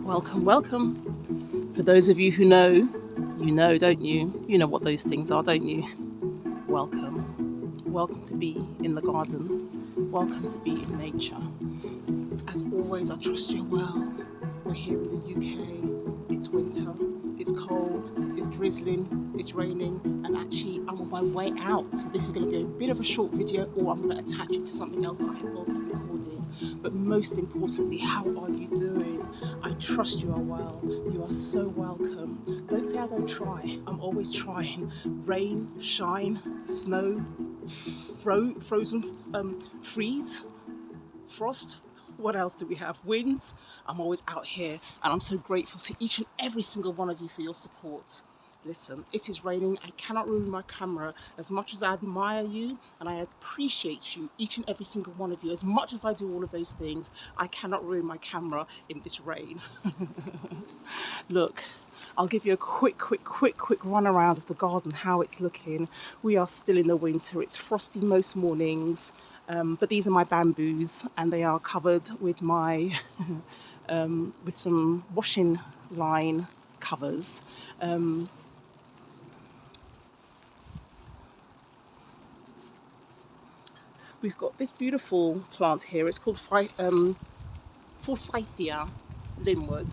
Welcome, welcome. For those of you who know, you know, don't you? You know what those things are, don't you? Welcome. Welcome to be in the garden. Welcome to be in nature. As always, I trust you're well. We're here in the UK. It's winter. It's cold. It's drizzling. It's raining. And actually, I'm on my way out. So this is going to be a bit of a short video, or I'm going to attach it to something else that I have also recorded. But most importantly, how are you doing? I trust you are well. You are so welcome. Don't say I don't try. I'm always trying. Rain, shine, snow, frozen, freeze, frost. What else do we have? Winds. I'm always out here, and I'm so grateful to each and every single one of you for your support. Listen, it is raining. I cannot ruin my camera. As much as I admire you and I appreciate you, each and every single one of you, as much as I do all of those things, I cannot ruin my camera in this rain. Look, I'll give you a quick run around of the garden, how it's looking. We are still in the winter. It's frosty most mornings, but these are my bamboos, and they are covered with my with some washing line covers. We've got this beautiful plant here. It's called forsythia linwood,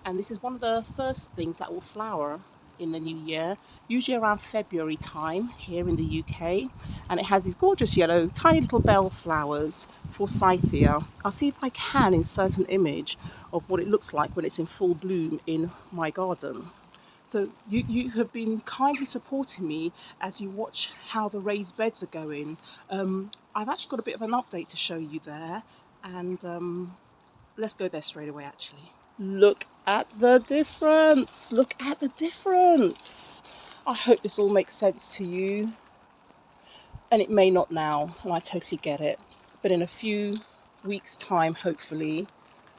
and this is one of the first things that will flower in the new year, usually around February time here in the UK, and it has these gorgeous yellow tiny little bell flowers, forsythia. I'll see if I can insert an image of what it looks like when it's in full bloom in my garden. So you have been kindly supporting me as you watch how the raised beds are going. I've actually got a bit of an update to show you there, and let's go there straight away actually. Look at the difference. Look at the difference. I hope this all makes sense to you. And it may not now, and I totally get it. But in a few weeks' time, hopefully,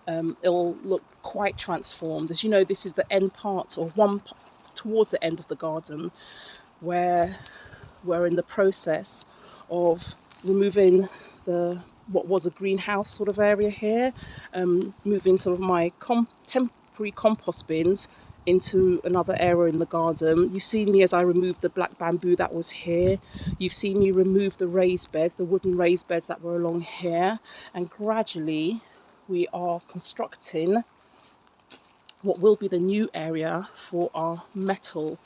it'll look quite transformed. As you know, this is the end part, or one towards the end of the garden, where we're in the process of removing what was a greenhouse sort of area here, moving some of my temporary compost bins into another area in the garden. You've seen me as I removed the black bamboo that was here. You've seen me remove the raised beds, the wooden raised beds that were along here, and gradually we are constructing what will be the new area for our metal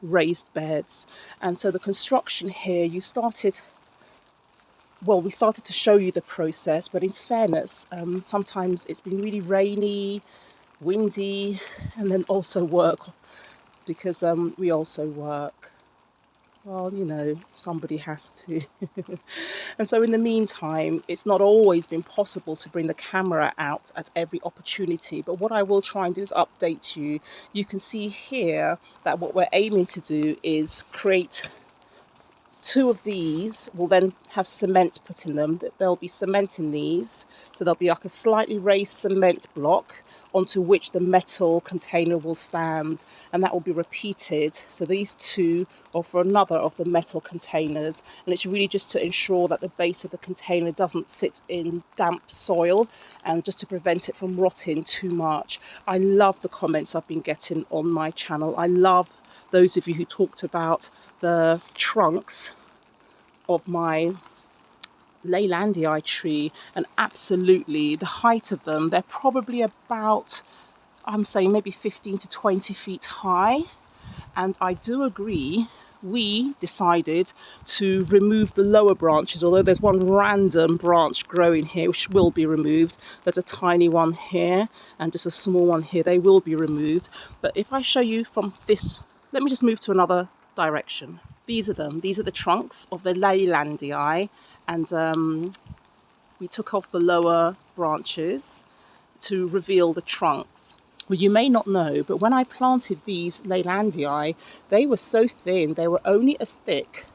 raised beds. And so the construction here, we started to show you the process, but in fairness, sometimes it's been really rainy, windy, and then also work, because we also work. Well, you know, somebody has to. And so in the meantime, it's not always been possible to bring the camera out at every opportunity. But what I will try and do is update you. You can see here that what we're aiming to do is create 2 of these. Will then have cement put in them. There'll be cement in these. So there'll be like a slightly raised cement block onto which the metal container will stand, and that will be repeated. So these 2 are for another of the metal containers, and it's really just to ensure that the base of the container doesn't sit in damp soil, and just to prevent it from rotting too much. I love the comments I've been getting on my channel. I love those of you who talked about the trunks of my Leylandii tree, and absolutely the height of them, they're probably about, I'm saying maybe 15 to 20 feet high. And I do agree, we decided to remove the lower branches, although there's one random branch growing here which will be removed. There's a tiny one here and just a small one here. They will be removed. But if I show you from this, let me just move to another direction. These are them. These are the trunks of the Leylandii, and we took off the lower branches to reveal the trunks. Well, you may not know, but when I planted these Leylandii, they were so thin, they were only as thick,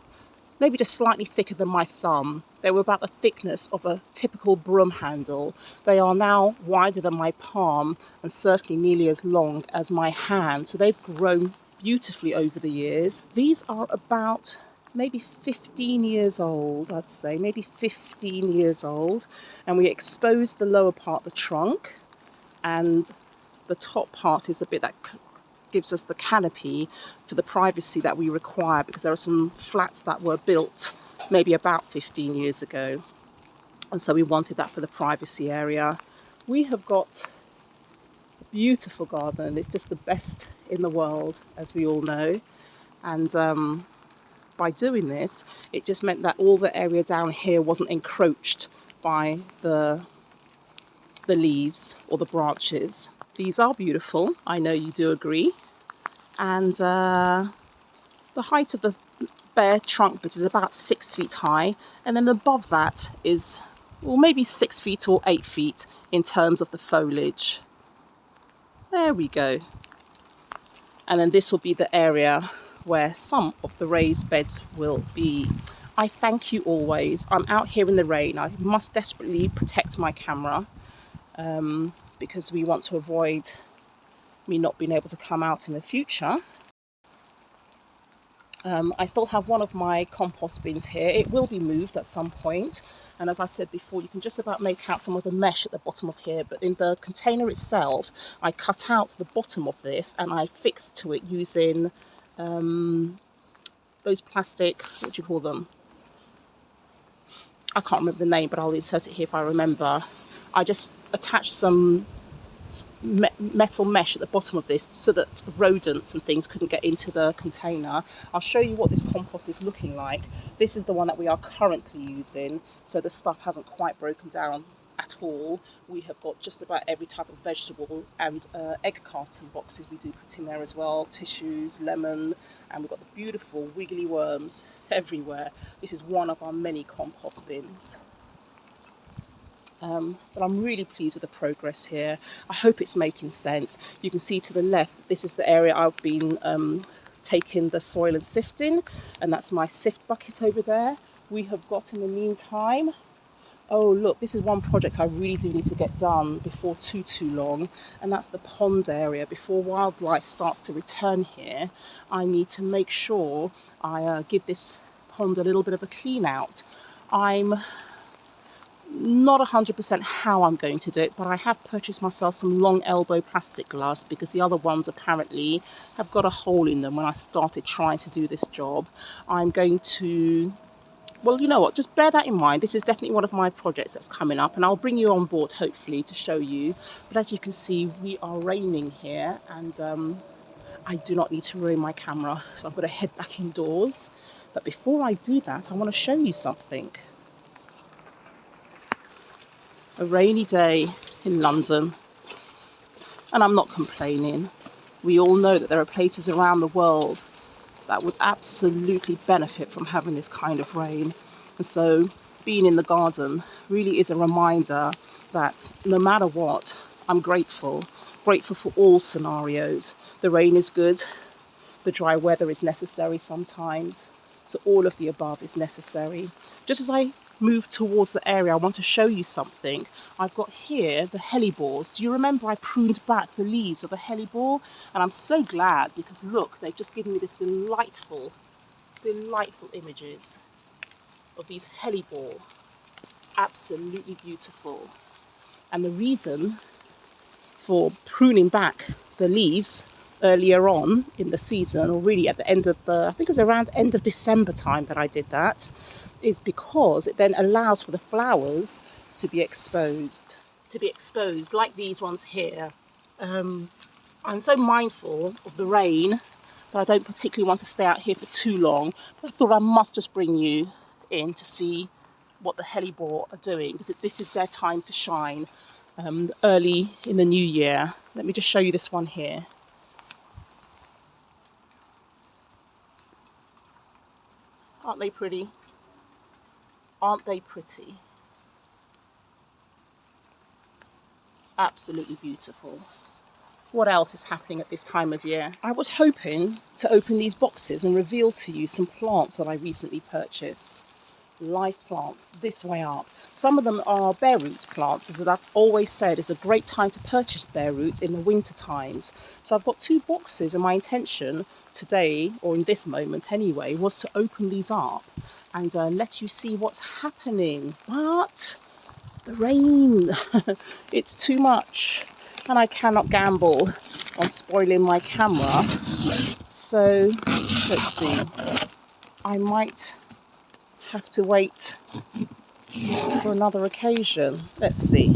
maybe just slightly thicker than my thumb. They were about the thickness of a typical broom handle. They are now wider than my palm and certainly nearly as long as my hand. So they've grown beautifully over the years. These are about maybe 15 years old, I'd say, maybe 15 years old. And we exposed the lower part, the trunk, and the top part is the bit that gives us the canopy for the privacy that we require, because there are some flats that were built maybe about 15 years ago, and so we wanted that for the privacy area. We have got a beautiful garden. It's just the best in the world, as we all know, and by doing this, it just meant that all the area down here wasn't encroached by the leaves or the branches. These are beautiful, I know you do agree, and the height of the bare trunk bit is about 6 feet high, and then above that is, well, maybe 6 feet or 8 feet in terms of the foliage. There we go. And then this will be the area where some of the raised beds will be. I thank you always. I'm out here in the rain. I must desperately protect my camera because we want to avoid me not being able to come out in the future. I still have one of my compost bins here. It will be moved at some point, and as I said before, you can just about make out some of the mesh at the bottom of here, but in the container itself I cut out the bottom of this and I fixed to it using those plastic, what do you call them? I can't remember the name, but I'll insert it here if I remember. I just attached some metal mesh at the bottom of this so that rodents and things couldn't get into the container. I'll show you what this compost is looking like. This is the one that we are currently using, so the stuff hasn't quite broken down at all. We have got just about every type of vegetable, and egg carton boxes we do put in there as well, tissues, lemon, and we've got the beautiful wiggly worms everywhere. This is one of our many compost bins. But I'm really pleased with the progress here. I hope it's making sense. You can see to the left, this is the area I've been taking the soil and sifting, and that's my sift bucket over there. We have got, in the meantime, oh look, this is one project I really do need to get done before too long, and that's the pond area. Before wildlife starts to return here, I need to make sure I give this pond a little bit of a clean out. I'm not 100% how I'm going to do it, but I have purchased myself some long elbow plastic glass because the other ones apparently have got a hole in them when I started trying to do this job. I'm going to, well, you know what, just bear that in mind. This is definitely one of my projects that's coming up, and I'll bring you on board hopefully to show you. But as you can see, we are raining here, and I do not need to ruin my camera, so I'm going to head back indoors. But before I do that, I want to show you something. A rainy day in London, and I'm not complaining. We all know that there are places around the world that would absolutely benefit from having this kind of rain, and so being in the garden really is a reminder that no matter what, I'm grateful for all scenarios. The rain is good, the dry weather is necessary sometimes, so all of the above is necessary. Just as I move towards the area, I want to show you something. I've got here the hellebores. Do you remember I pruned back the leaves of the hellebore? And I'm so glad, because look, they've just given me this delightful images of these hellebore. Absolutely beautiful. And the reason for pruning back the leaves earlier on in the season, or really at the end of I think it was around end of December time that I did that, is because it then allows for the flowers to be exposed like these ones here. I'm so mindful of the rain that I don't particularly want to stay out here for too long, but I thought I must just bring you in to see what the hellebore are doing, because this is their time to shine early in the new year. Let me just show you this one here. Aren't they pretty? Aren't they pretty? Absolutely beautiful. What else is happening at this time of year? I was hoping to open these boxes and reveal to you some plants that I recently purchased. Live plants, this way up. Some of them are bare root plants, as I've always said, it's a great time to purchase bare roots in the winter times. So I've got 2 boxes, and my intention today, or in this moment anyway, was to open these up and let you see what's happening. But the rain, it's too much. and I cannot gamble on spoiling my camera. So let's see, I might have to wait for another occasion. Let's see,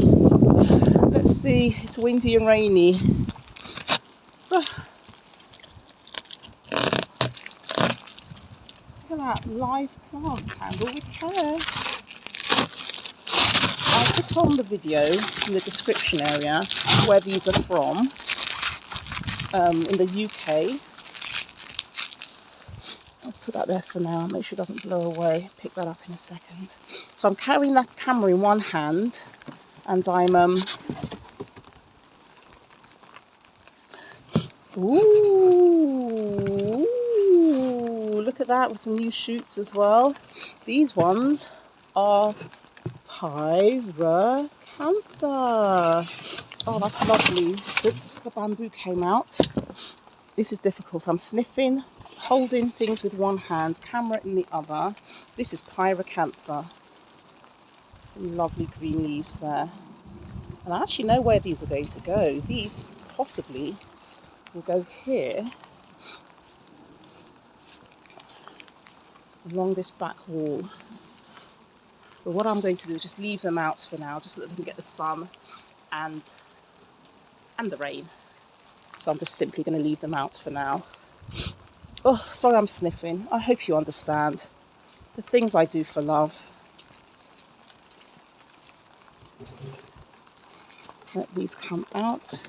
it's windy and rainy. Look at that live plants handle with care. I'll put on the video in the description area where these are from, in the UK. Let's put that there for now, make sure it doesn't blow away. Pick that up in a second. So I'm carrying that camera in one hand, and I'm ooh, look at that, with some new shoots as well. These ones are pyracantha. Oh, that's lovely. The bamboo came out. This is difficult. I'm sniffing, holding things with one hand, camera in the other. This is pyracantha. Some lovely green leaves there. And I actually know where these are going to go. These possibly will go here, along this back wall. But what I'm going to do is just leave them out for now, just so that they can get the sun and the rain. So I'm just simply going to leave them out for now. Oh, sorry I'm sniffing. I hope you understand the things I do for love. Let these come out.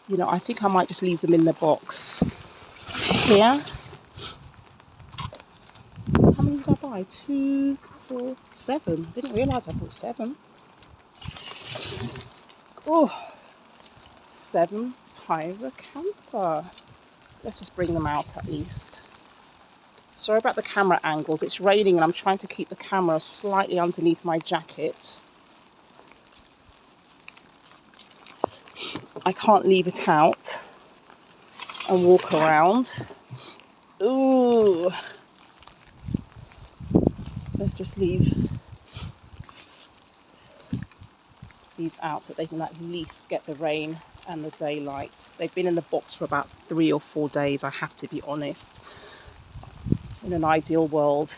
You know, I think I might just leave them in the box here. How many did I buy? 2, 4, 7. Didn't realise I bought 7. Oh, 7 pyracantha. Let's just bring them out at least. Sorry about the camera angles. It's raining and I'm trying to keep the camera slightly underneath my jacket. I can't leave it out and walk around. Ooh. Let's just leave these out so they can at least get the rain and the daylight. They've been in the box for about 3 or 4 days, I have to be honest. In an ideal world,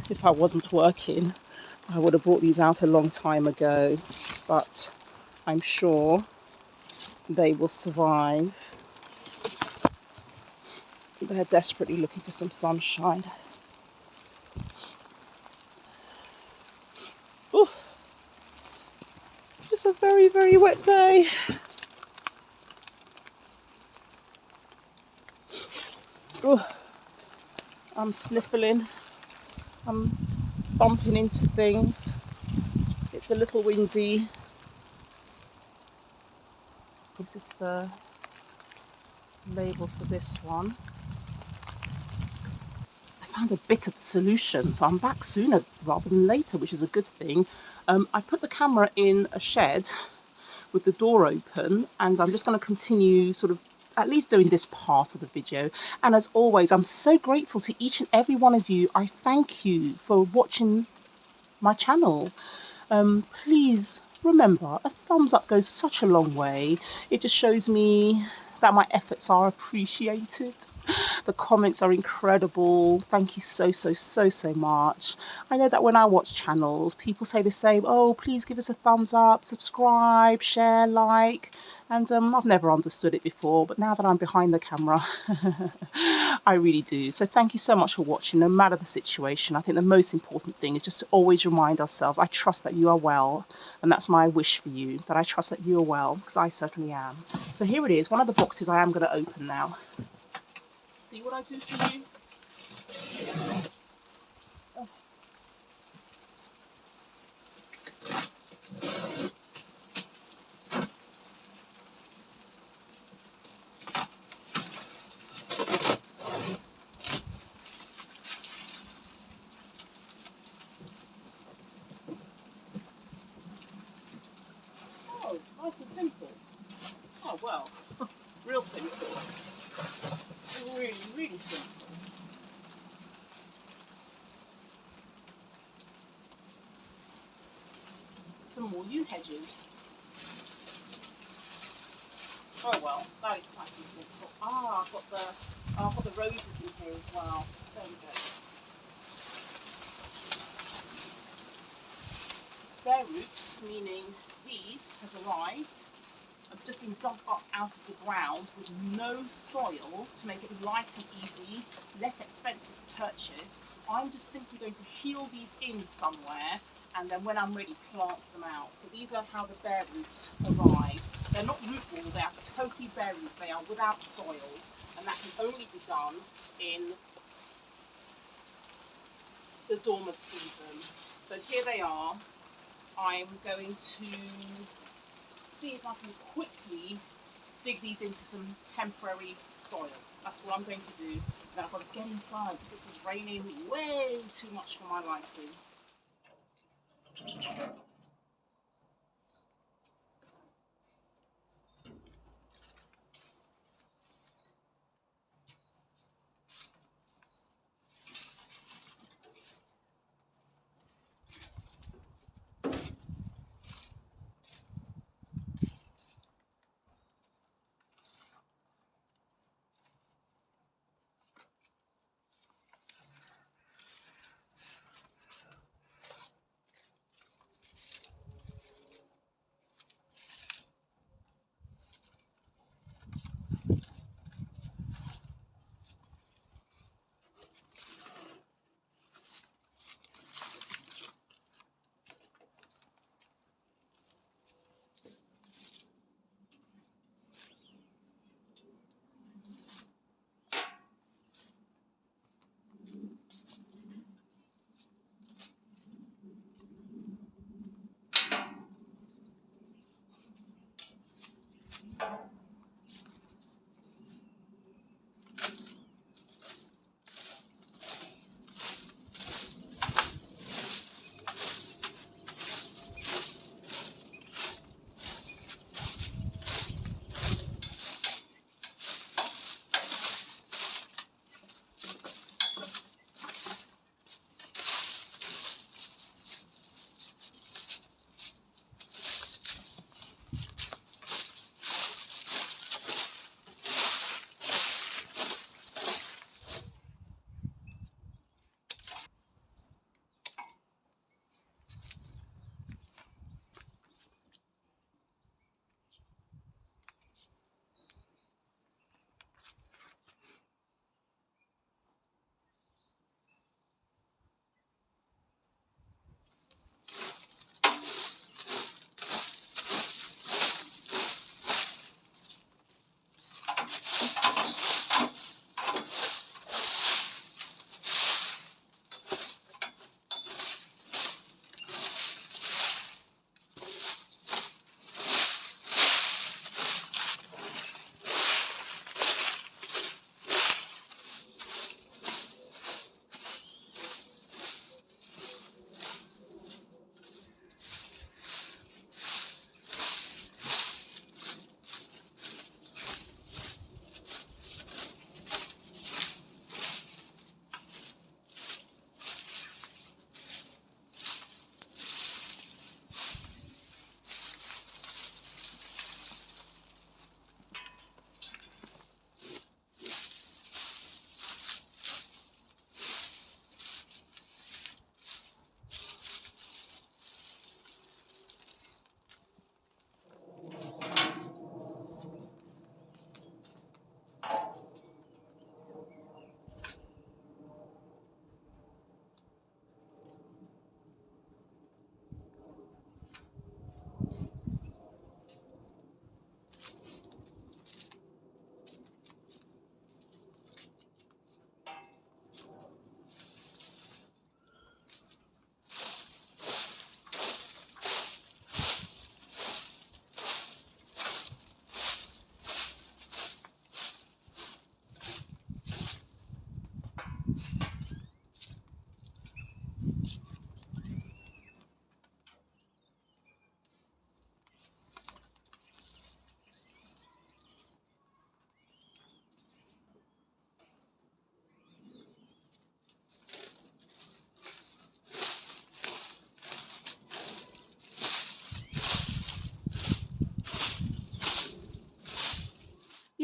if I wasn't working, I would have brought these out a long time ago, but I'm sure they will survive. They're desperately looking for some sunshine. Ooh, it's a very, very wet day. Ooh, I'm sniffling, I'm bumping into things. It's a little windy. This is the label for this one. I found a bit of a solution, so I'm back sooner rather than later, which is a good thing. I put the camera in a shed with the door open, and I'm just going to continue sort of at least doing this part of the video. And as always, I'm so grateful to each and every one of you. I thank you for watching my channel. Please remember, a thumbs up goes such a long way. It just shows me that my efforts are appreciated. The comments are incredible. Thank you so much. I know that when I watch channels, people say the same. Oh, please give us a thumbs up, subscribe, share, like. And I've never understood it before, but now that I'm behind the camera, I really do. So thank you so much for watching, no matter the situation. I think the most important thing is just to always remind ourselves, I trust that you are well, and that's my wish for you, that I trust that you are well, because I certainly am. So here it is, one of the boxes I am going to open now. See what I do for you? Oh. Oh, nice and simple. Oh, well, real simple. Really, really simple. some more yew hedges. Oh well, that is nice and simple. Ah, I've got the roses in here as well. There we go. Bare roots, meaning these have arrived, have just been dug up out of the ground with no soil to make it light and easy, less expensive to purchase. I'm just simply going to heel these in somewhere, and then when I'm ready, plant them out. So these are how the bare roots arrive. They're not root ball, they are totally bare root. They are without soil, and that can only be done in the dormant season. So here they are. I'm going to see if I can quickly dig these into some temporary soil. That's what I'm going to do. Then I've got to get inside because this is raining way too much for my liking.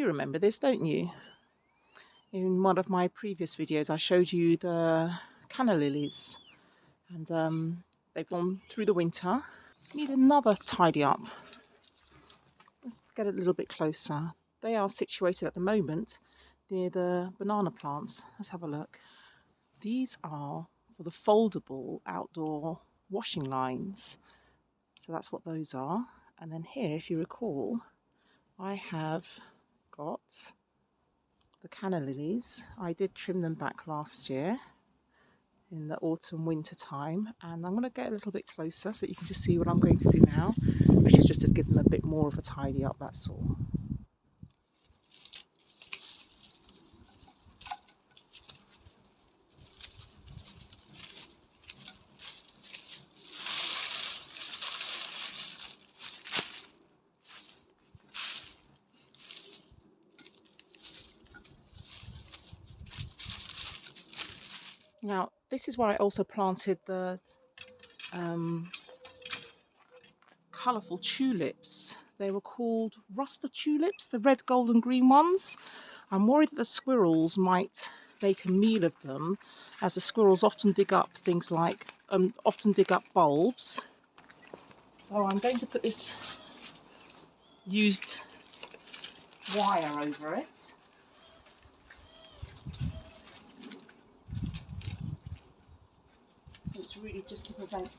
You remember this, don't you? In one of my previous videos I showed you the canna lilies, and they've gone through the winter. Need another tidy up. Let's get a little bit closer. They are situated at the moment near the banana plants. Let's have a look. These are for the foldable outdoor washing lines. So that's what those are. And then here, if you recall, I have got the canna lilies. I did trim them back last year in the autumn winter time, and I'm going to get a little bit closer so that you can just see what I'm going to do now, which is just to give them a bit more of a tidy up, that's all. Now this is where I also planted the colourful tulips. They were called ruster tulips, the red, gold and green ones. I'm worried that the squirrels might make a meal of them, as the squirrels often dig up things like, often dig up bulbs. So I'm going to put this used wire over it. It's really just to prevent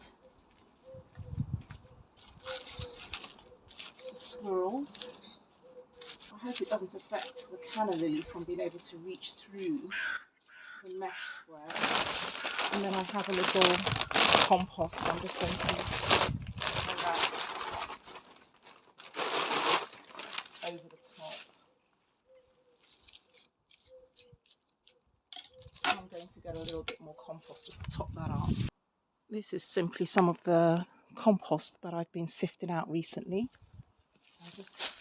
the squirrels. I hope it doesn't affect the canna lily from being able to reach through the mesh square. And then I have a little compost. I'm just going to throw that over the top. And I'm going to get a little bit more compost just to top that up. This is simply some of the compost that I've been sifting out recently. I'll just